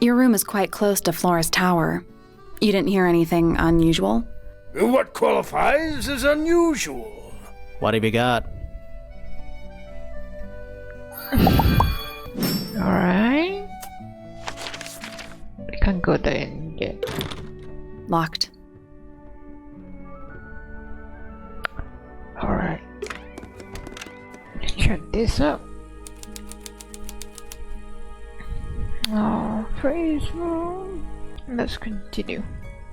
Your room is quite close to Flora's tower. You didn't hear anything unusual? What qualifies as unusual? What have you got? Alright. We can go there and get. Locked. Alright. Let's check this out. Oh, praise Lord. Let's continue.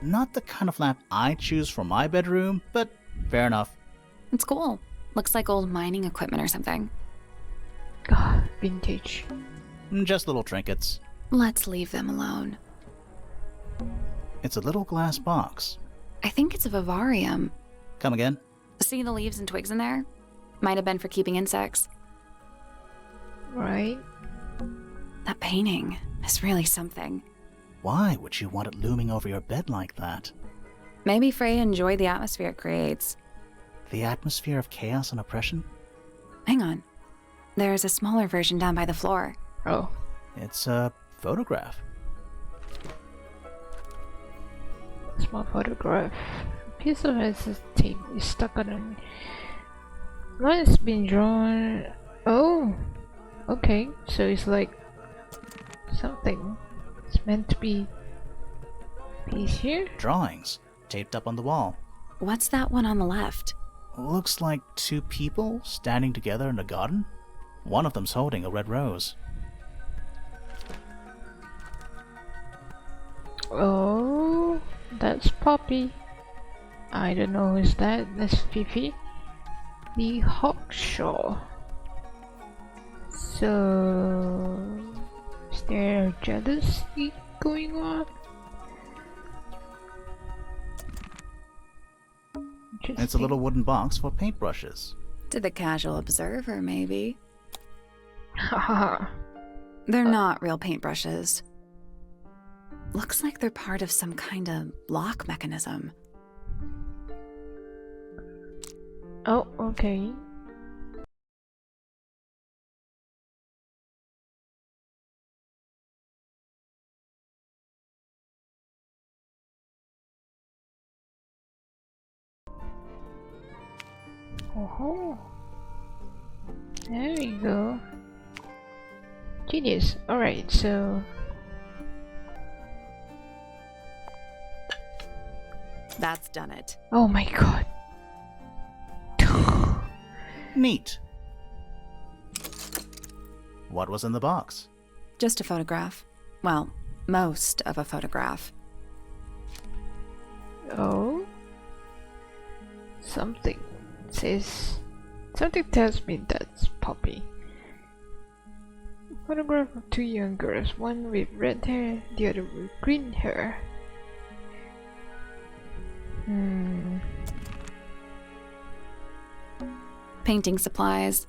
Not the kind of lamp I choose for my bedroom, but fair enough. It's cool. Looks like old mining equipment or something. Ah, vintage. Just little trinkets. Let's leave them alone. It's a little glass box. I think it's a vivarium. Come again? See the leaves and twigs in there? Might have been for keeping insects. Right. That painting is really something. Why would you want it looming over your bed like that? Maybe Freya enjoyed the atmosphere it creates. The atmosphere of chaos and oppression? Hang on. There's a smaller version down by the floor. Oh. It's a photograph. Small photograph. A piece of SS tape is stuck on it. Line's been drawn. Oh. Okay. So it's like something. It's meant to be piece here. Drawings taped up on the wall. What's that one on the left? Looks like two people standing together in a garden. One of them's holding a red rose. Oh, that's Poppy. I don't know who's that. That's Fifi. The Hawkshaw. So, is there jealousy going on? It's a little wooden box for paintbrushes. To the casual observer, maybe. Haha. They're not real paintbrushes. Looks like they're part of some kind of lock mechanism. Oh, okay. Oh, there we go. Genius. Alright, so That's done it. oh my god. Neat. What was in the box? Just a photograph. Well, most of a photograph. Oh, something tells me that's Poppy. A photograph of two young girls, one with red hair, the other with green hair. Painting supplies.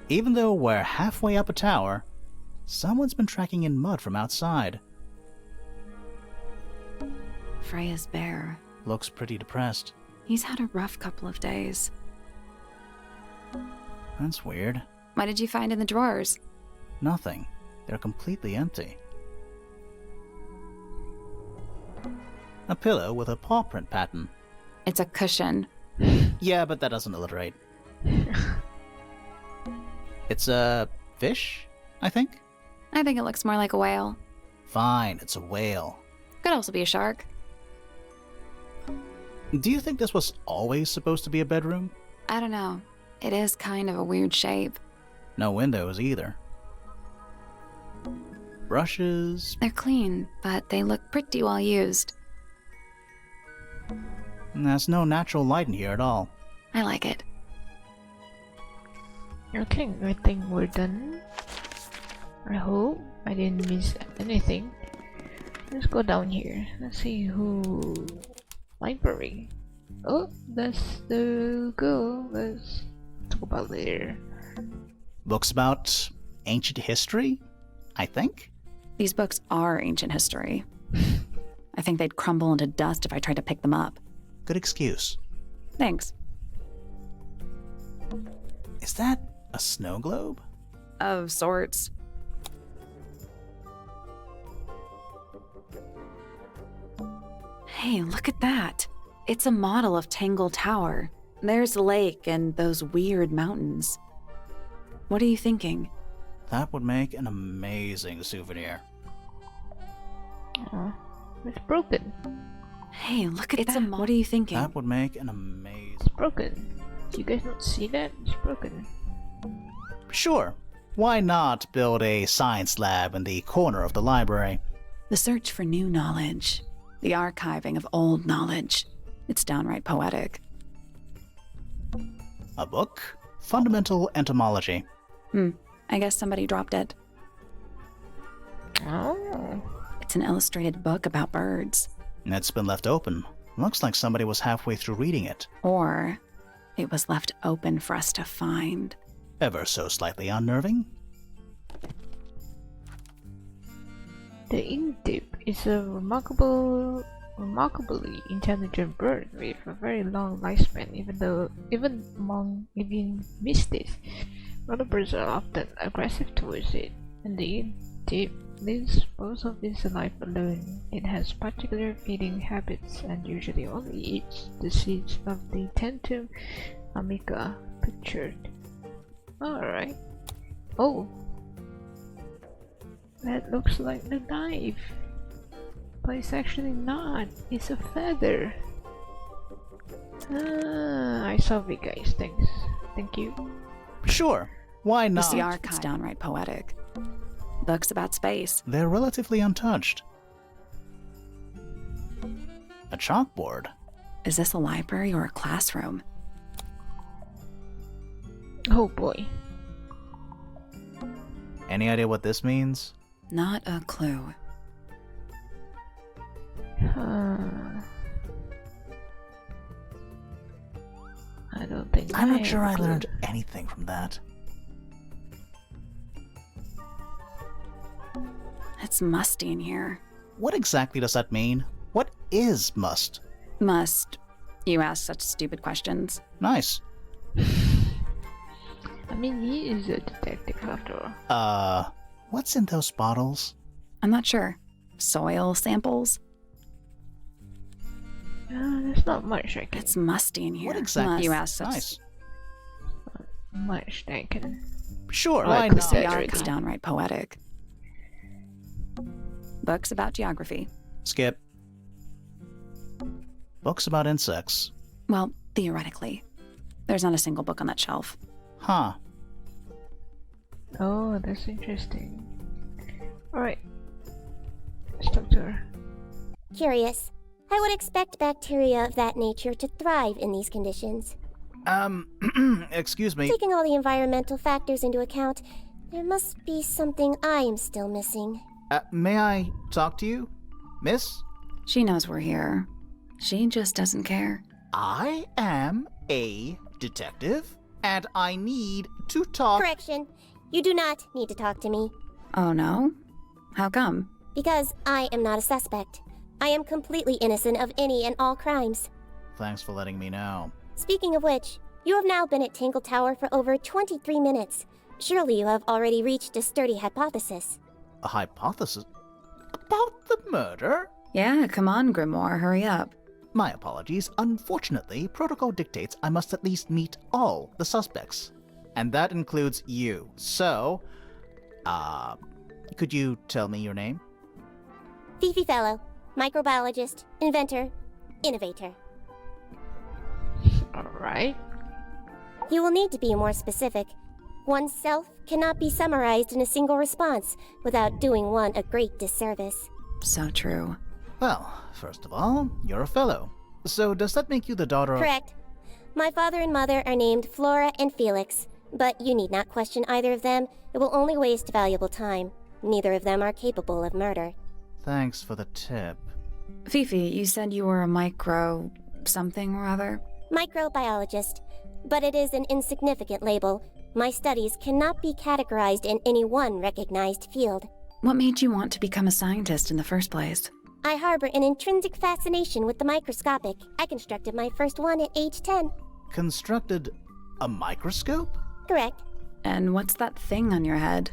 Even though we're halfway up a tower, someone's been tracking in mud from outside. Freya's bear. Looks pretty depressed. He's had a rough couple of days. That's weird. What did you find in the drawers? Nothing. They're completely empty. A pillow with a paw print pattern. It's a cushion. Yeah, but that doesn't alliterate. It's a fish, I think? I think it looks more like a whale. Fine, it's a whale. Could also be a shark. Do you think this was always supposed to be a bedroom? I don't know. It is kind of a weird shape. No windows either. Brushes. They're clean, but they look pretty well used. There's no natural light in here at all. I like it. Okay, I think we're done. I hope I didn't miss anything. Let's go down here. Let's see who. Library. Oh, that's the girl. Let's talk about later. Books about ancient history, I think? These books are ancient history. I think they'd crumble into dust if I tried to pick them up. Good excuse. Thanks. Is that a snow globe? Of sorts. Hey, look at that. It's a model of Tangle Tower. There's the lake and those weird mountains. What are you thinking? That would make an amazing souvenir. It's broken. Hey, look at that. What are you thinking? That would make an amazing... It's broken. You guys don't see that? It's broken. Sure. Why not build a science lab in the corner of the library? The search for new knowledge. The archiving of old knowledge. It's downright poetic. A book? Fundamental Entomology. I guess somebody dropped it. Oh. It's an illustrated book about birds. It's been left open. Looks like somebody was halfway through reading it. Or it was left open for us to find. Ever so slightly unnerving. The Indip is a remarkably intelligent bird with a very long lifespan, even among living species. Other birds are often aggressive towards it, and the Indip lives most of its life alone. It has particular feeding habits and usually only eats the seeds of the Tentum amica pictured. Alright. Oh! That looks like the knife. But it's actually not. It's a feather. I solved it, guys. Thanks. Thank you. Sure. Why not? The archive's downright poetic. Books about space. They're relatively untouched. A chalkboard. Is this a library or a classroom? Oh boy. Any idea what this means? Not a clue. I don't think I'm not sure I have a clue. learned anything from that. It's musty in here. What exactly does that mean? What is must? Must. You ask such stupid questions. Nice. I mean, he is a detective after all. What's in those bottles? I'm not sure. Soil samples? There's not much I can. It's musty in here. What exactly? You ask such Nice. Much I can. Sure, Like why the not? set. The art's downright poetic. Books about geography. Skip. Books about insects. Well, theoretically. There's not a single book on that shelf. Huh. Oh, that's interesting. Alright. Let's talk to her. Curious. I would expect bacteria of that nature to thrive in these conditions. Excuse me. Taking all the environmental factors into account, there must be something I am still missing. May I talk to you? Miss? She knows we're here. She just doesn't care. I am a detective, and I need to talk... Correction. You do not need to talk to me. Oh no? How come? Because I am not a suspect. I am completely innocent of any and all crimes. Thanks for letting me know. Speaking of which, you have now been at Tangle Tower for over 23 minutes. Surely you have already reached a sturdy hypothesis. A hypothesis? About the murder? Yeah, come on, Grimoire, hurry up. My apologies. Unfortunately, protocol dictates I must at least meet all the suspects. And that includes you. So, could you tell me your name? Fifi Fellow, Microbiologist, Inventor, Innovator. Alright. You will need to be more specific. Oneself cannot be summarized in a single response without doing one a great disservice. So true. Well, first of all, you're a fellow. So does that make you the daughter of... Correct. My father and mother are named Flora and Felix, but you need not question either of them. It will only waste valuable time. Neither of them are capable of murder. Thanks for the tip. Fifi, you said you were a micro... something or other? Microbiologist, but it is an insignificant label. My studies cannot be categorized in any one recognized field. What made you want to become a scientist in the first place? I harbor an intrinsic fascination with the microscopic. I constructed my first one at age 10. Constructed a microscope? Correct. And what's that thing on your head?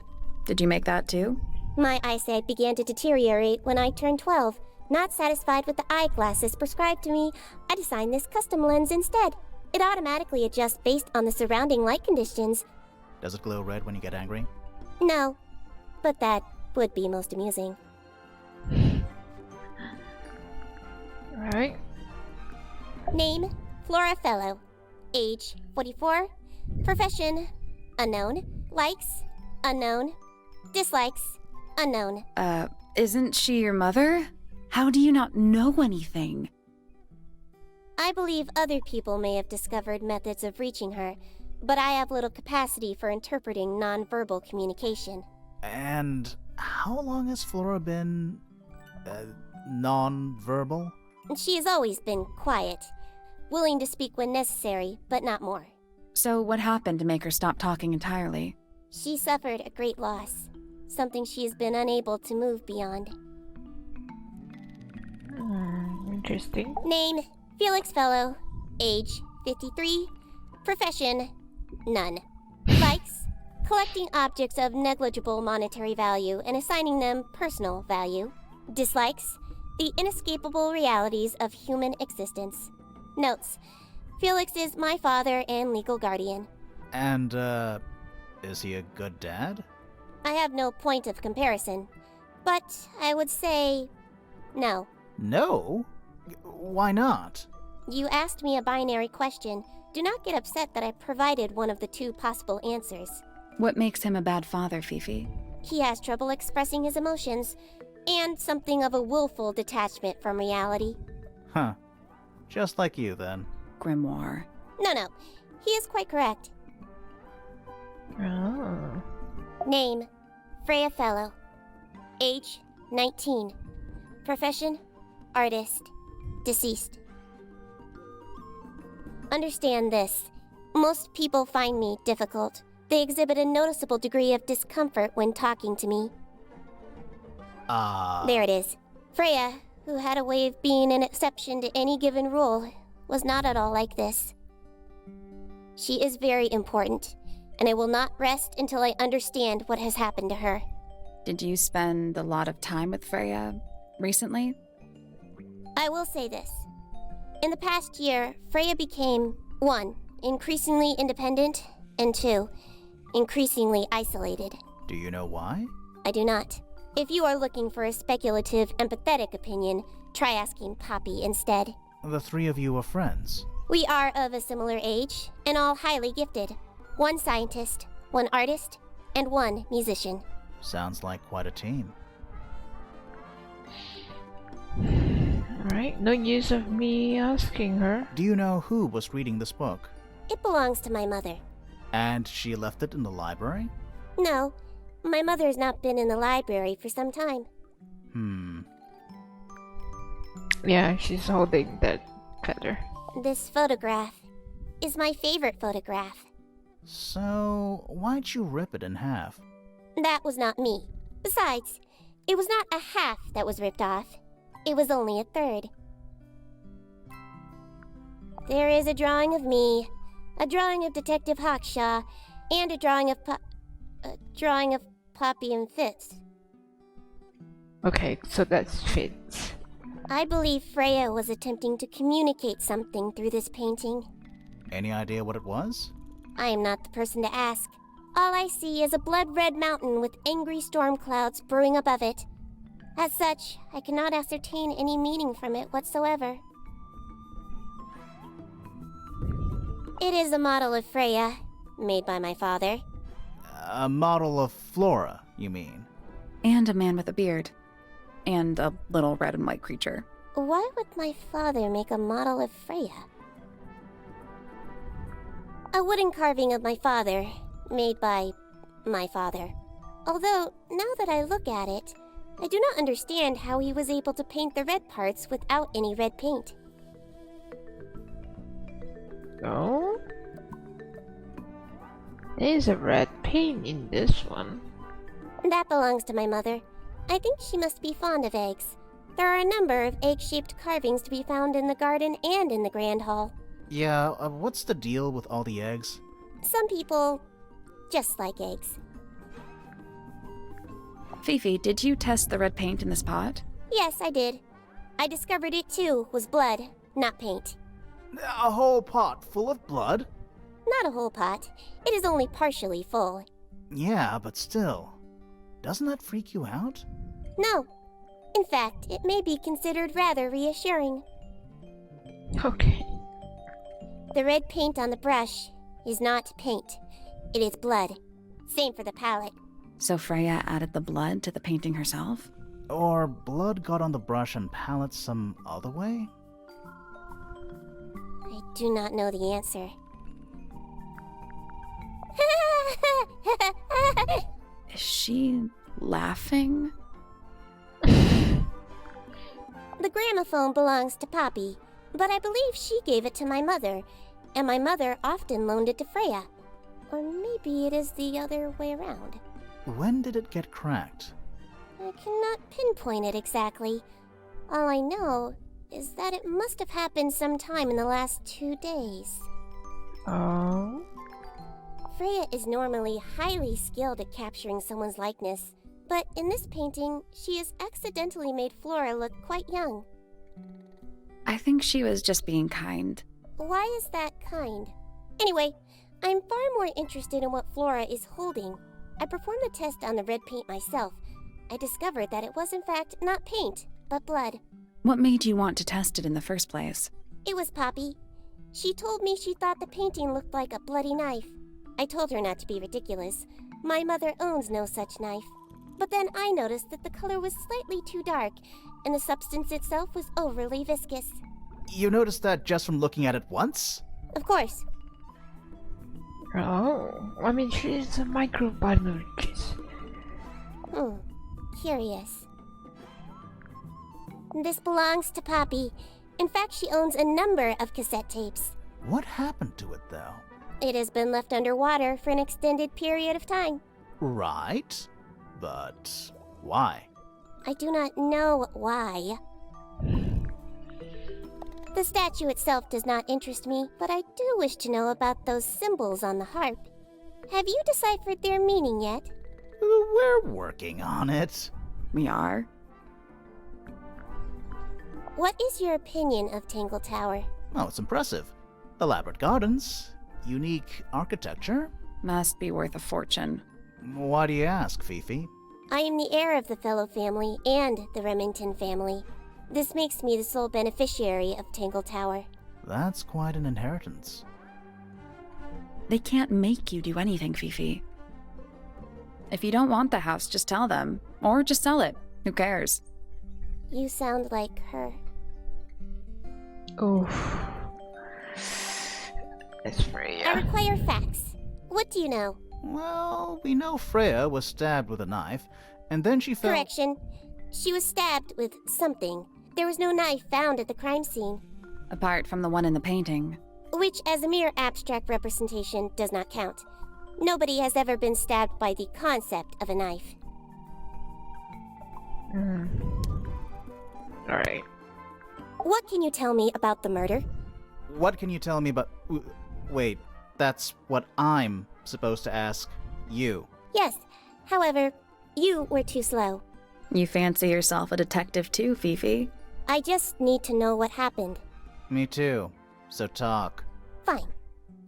Did you make that too? My eyesight began to deteriorate when I turned 12, Not satisfied with the eyeglasses prescribed to me, I designed this custom lens instead. It automatically adjusts based on the surrounding light conditions. Does it glow red when you get angry? No, but that would be most amusing. Alright. Name, Flora Fellow. Age, 44. Profession, unknown. Likes, unknown. Dislikes, unknown. Isn't she your mother? How do you not know anything? I believe other people may have discovered methods of reaching her, but I have little capacity for interpreting nonverbal communication. And how long has Flora been... non-verbal? She has always been quiet, willing to speak when necessary, but not more. So what happened to make her stop talking entirely? She suffered a great loss, something she has been unable to move beyond. Interesting. Name, Felix Fellow. Age, 53. Profession, none. Likes, collecting objects of negligible monetary value and assigning them personal value. Dislikes, the inescapable realities of human existence. Notes, Felix is my father and legal guardian. And, is he a good dad? I have no point of comparison, but I would say no. No? Why not? You asked me a binary question. Do not get upset that I provided one of the two possible answers. What makes him a bad father, Fifi? He has trouble expressing his emotions, and something of a willful detachment from reality. Huh. Just like you, then. Grimoire. No, he is quite correct. Oh. Name, Freya Fellow. Age, 19. Profession, artist. Deceased. Understand this. Most people find me difficult. They exhibit a noticeable degree of discomfort when talking to me. There it is. Freya, who had a way of being an exception to any given rule, was not at all like this. She is very important, and I will not rest until I understand what has happened to her. Did you spend a lot of time with Freya recently? I will say this. In the past year, Freya became 1. Increasingly independent, and 2. Increasingly isolated. Do you know why? I do not. If you are looking for a speculative, empathetic opinion, try asking Poppy instead. The three of you are friends. We are of a similar age, and all highly gifted. 1 scientist, 1 artist, and 1 musician. Sounds like quite a team. Alright, no use of me asking her. Do you know who was reading this book? It belongs to my mother. And she left it in the library? No, my mother has not been in the library for some time. Yeah, she's holding that feather. This photograph is my favorite photograph. So, why'd you rip it in half? That was not me. Besides, it was not a half that was ripped off. It was only a third. There is a drawing of me, a drawing of Detective Hawkshaw, and a drawing of Poppy and Fitz. Okay, so that's Fitz. I believe Freya was attempting to communicate something through this painting. Any idea what it was? I am not the person to ask. All I see is a blood-red mountain with angry storm clouds brewing above it. As such, I cannot ascertain any meaning from it whatsoever. It is a model of Freya, made by my father. A model of Flora, you mean? And a man with a beard. And a little red and white creature. Why would my father make a model of Freya? A wooden carving of my father, made by my father. Although, now that I look at it, I do not understand how he was able to paint the red parts without any red paint. Oh? There's a red paint in this one. That belongs to my mother. I think she must be fond of eggs. There are a number of egg-shaped carvings to be found in the garden and in the Grand Hall. Yeah, what's the deal with all the eggs? Some people just like eggs. Fifi, did you test the red paint in this pot? Yes, I did. I discovered it too was blood, not paint. A whole pot full of blood? Not a whole pot. It is only partially full. Yeah, but still. Doesn't that freak you out? No. In fact, it may be considered rather reassuring. Okay. The red paint on the brush is not paint. It is blood. Same for the palette. So Freya added the blood to the painting herself? Or blood got on the brush and palette some other way? I do not know the answer. Is she laughing? The gramophone belongs to Poppy, but I believe she gave it to my mother, and my mother often loaned it to Freya. Or maybe it is the other way around. When did it get cracked? I cannot pinpoint it exactly. All I know is that it must have happened sometime in the last 2 days. Oh. Freya is normally highly skilled at capturing someone's likeness, but in this painting, she has accidentally made Flora look quite young. I think she was just being kind. Why is that kind? Anyway, I'm far more interested in what Flora is holding. I performed the test on the red paint myself. I discovered that it was in fact not paint, but blood. What made you want to test it in the first place? It was Poppy. She told me she thought the painting looked like a bloody knife. I told her not to be ridiculous. My mother owns no such knife. But then I noticed that the color was slightly too dark, and the substance itself was overly viscous. You noticed that just from looking at it once? Of course. Oh. I mean, she's a microbiologist. Curious. This belongs to Poppy. In fact, she owns a number of cassette tapes. What happened to it, though? It has been left underwater for an extended period of time. Right. But why? I do not know why. The statue itself does not interest me, but I do wish to know about those symbols on the harp. Have you deciphered their meaning yet? We're working on it. We are? What is your opinion of Tangle Tower? Oh, it's impressive. Elaborate gardens, unique architecture. Must be worth a fortune. Why do you ask, Fifi? I am the heir of the Fellow family and the Remington family. This makes me the sole beneficiary of Tangle Tower. That's quite an inheritance. They can't make you do anything, Fifi. If you don't want the house, just tell them. Or just sell it. Who cares? You sound like her. Oof. It's I Freya. require facts. What do you know? Well, we know Freya was stabbed with a knife, and then she fell. Correction. She was stabbed with something. There was no knife found at the crime scene, Apart from the one in the painting. which as a mere abstract representation does not count. Nobody has ever been stabbed by the concept of a knife. Alright. What can you tell me about the murder? What can you tell me about... Wait, that's what I'm supposed to ask you. Yes, however, you were too slow. You fancy yourself a detective too, Fifi? I just need to know what happened. Me too. So talk. Fine.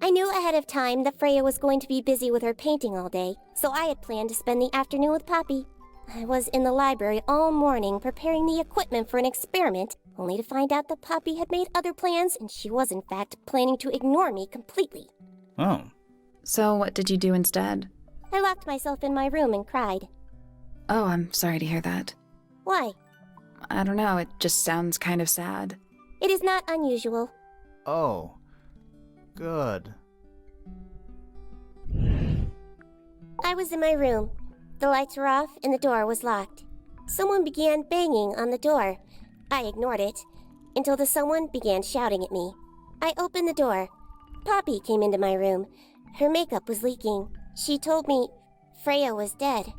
I knew ahead of time that Freya was going to be busy with her painting all day, so I had planned to spend the afternoon with Poppy. I was in the library all morning preparing the equipment for an experiment, only to find out that Poppy had made other plans and she was in fact planning to ignore me completely. Oh. So what did you do instead? I locked myself in my room and cried. Oh, I'm sorry to hear that. Why? I don't know, it just sounds kind of sad. It is not unusual. Oh. Good. I was in my room. The lights were off and the door was locked. Someone began banging on the door. I ignored it until the someone began shouting at me. I opened the door. Poppy came into my room. Her makeup was leaking. She told me Freya was dead.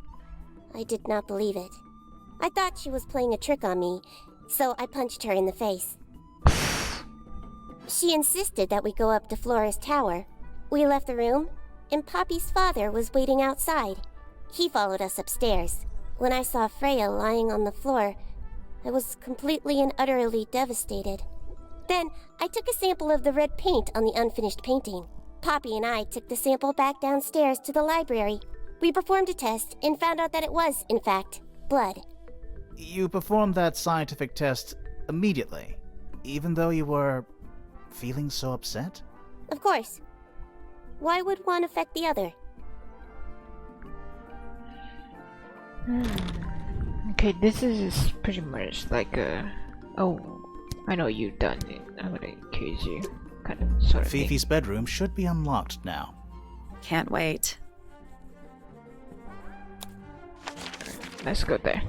I did not believe it. I thought she was playing a trick on me, so I punched her in the face. She insisted that we go up to Flora's tower. We left the room, and Poppy's father was waiting outside. He followed us upstairs. When I saw Freya lying on the floor, I was completely and utterly devastated. Then, I took a sample of the red paint on the unfinished painting. Poppy and I took the sample back downstairs to the library. We performed a test and found out that it was, in fact, blood. You performed that scientific test immediately, even though you were feeling so upset? Of course. Why would one affect the other? Okay, this is pretty much like a... Oh, I know you've done it. I'm gonna accuse you. Kind of, sort of Fifi's thing. bedroom should be unlocked now. Can't wait. Let's go there.